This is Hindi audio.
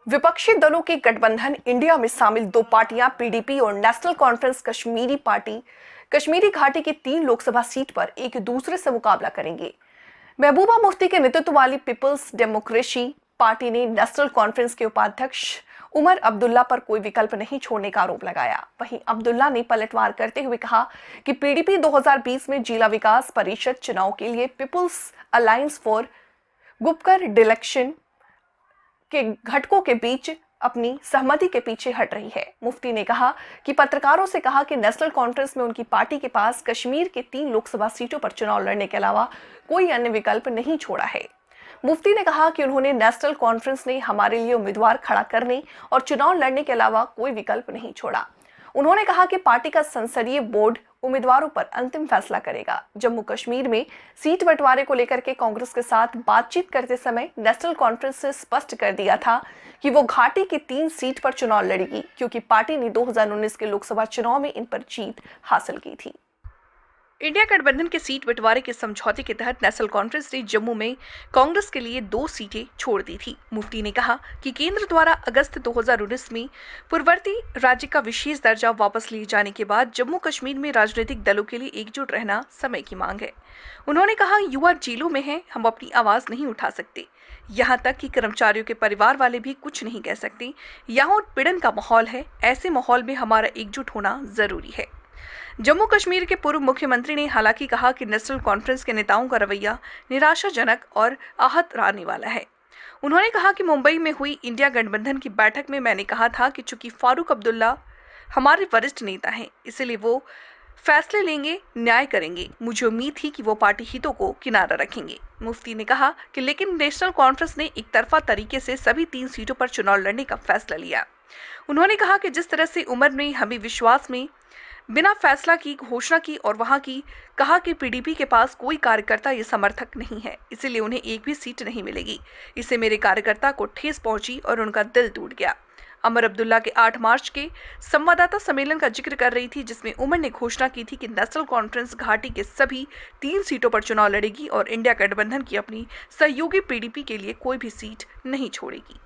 विपक्षी दलों के गठबंधन इंडिया में शामिल दो पार्टियां पीडीपी और national conference Kashmiri party Kashmiri घाटी की 3 लोकसभा सीट पर एक दूसरे से मुकाबला करेंगे। महबूबा मुफ्ती के नेतृत्व वाली पीपल्स डेमोक्रेसी पार्टी ने नेशनल कॉन्फ्रेंस के उपाध्यक्ष उमर अब्दुल्ला पर कोई विकल्प नहीं छोड़ने का आरोप लगाया। वहीं अब्दुल्ला ने पलटवार करते हुए कहा कि पीडीपी 2020 में जिला विकास परिषद चुनाव के लिए पीपल्स अलायंस फॉर गुपकर डिलेक्शन के घटकों के बीच अपनी सहमति के पीछे हट रही है। मुफ्ती ने कहा कि पत्रकारों से कहा कि नेशनल कॉन्फ्रेंस में उनकी पार्टी के पास कश्मीर के 3 लोकसभा सीटों पर चुनाव लड़ने के अलावा कोई अन्य विकल्प नहीं छोड़ा है। मुफ्ती ने कहा कि उन्होंने नेशनल कॉन्फ्रेंस ने हमारे लिए उम्मीदवार खड़ा करने और चुनाव लड़ने के अलावा कोई विकल्प नहीं छोड़ा। उन्होंने कहा कि पार्टी का संसदीय बोर्ड उम्मीदवारों पर अंतिम फैसला करेगा। जम्मू कश्मीर में सीट बंटवारे को लेकर के कांग्रेस के साथ बातचीत करते समय नेशनल कॉन्फ्रेंस ने स्पष्ट कर दिया था कि वो घाटी की 3 सीट पर चुनाव लड़ेगी, क्योंकि पार्टी ने 2019 के लोकसभा चुनाव में इन पर जीत हासिल की थी। इंडिया गठबंधन के सीट बंटवारे के समझौते के तहत नेशनल कॉन्फ्रेंस ने जम्मू में कांग्रेस के लिए 2 सीटें छोड़ दी थी। मुफ्ती ने कहा कि केंद्र द्वारा अगस्त 2019 में पूर्ववर्ती राज्य का विशेष दर्जा वापस लिए जाने के बाद जम्मू कश्मीर में राजनीतिक दलों के लिए एकजुट रहना समय की मांग है। उन्होंने कहा, युवा जेलों में हैं, हम अपनी आवाज नहीं उठा सकते। यहाँ तक कि कर्मचारियों के परिवार वाले भी कुछ नहीं कह सकते। यहाँ उत्पीड़न का माहौल है। ऐसे माहौल में हमारा एकजुट होना जरूरी है। जम्मू कश्मीर के पूर्व मुख्यमंत्री ने हालांकि कहा कि नेशनल कॉन्फ्रेंस के नेताओं का रवैया निराशाजनक और आहत आने वाला है। उन्होंने कहा कि मुंबई में हुई इंडिया गठबंधन की बैठक में मैंने कहा था कि चूंकि फारूक अब्दुल्ला हमारे वरिष्ठ नेता हैं, इसलिए वो फैसले लेंगे, न्याय करेंगे। मुझे उम्मीद थी कि वो पार्टी हितों को किनारा रखेंगे। मुफ्ती ने कहा कि लेकिन नेशनल कॉन्फ्रेंस ने एक तरफा तरीके से सभी 3 सीटों पर चुनाव लड़ने का फैसला लिया। उन्होंने कहा कि जिस तरह से उमर ने हमें विश्वास में बिना फैसला की घोषणा की और वहां की कहा कि पीडीपी के पास कोई कार्यकर्ता या समर्थक नहीं है, इसीलिए उन्हें एक भी सीट नहीं मिलेगी। इससे मेरे कार्यकर्ता को ठेस पहुंची और उनका दिल टूट गया। उमर अब्दुल्ला के 8 मार्च के संवाददाता सम्मेलन का जिक्र कर रही थी, जिसमें उमर ने घोषणा की थी कि नेशनल कॉन्फ्रेंस घाटी के सभी 3 सीटों पर चुनाव लड़ेगी और इंडिया गठबंधन की अपनी सहयोगी पीडीपी के लिए कोई भी सीट नहीं छोड़ेगी।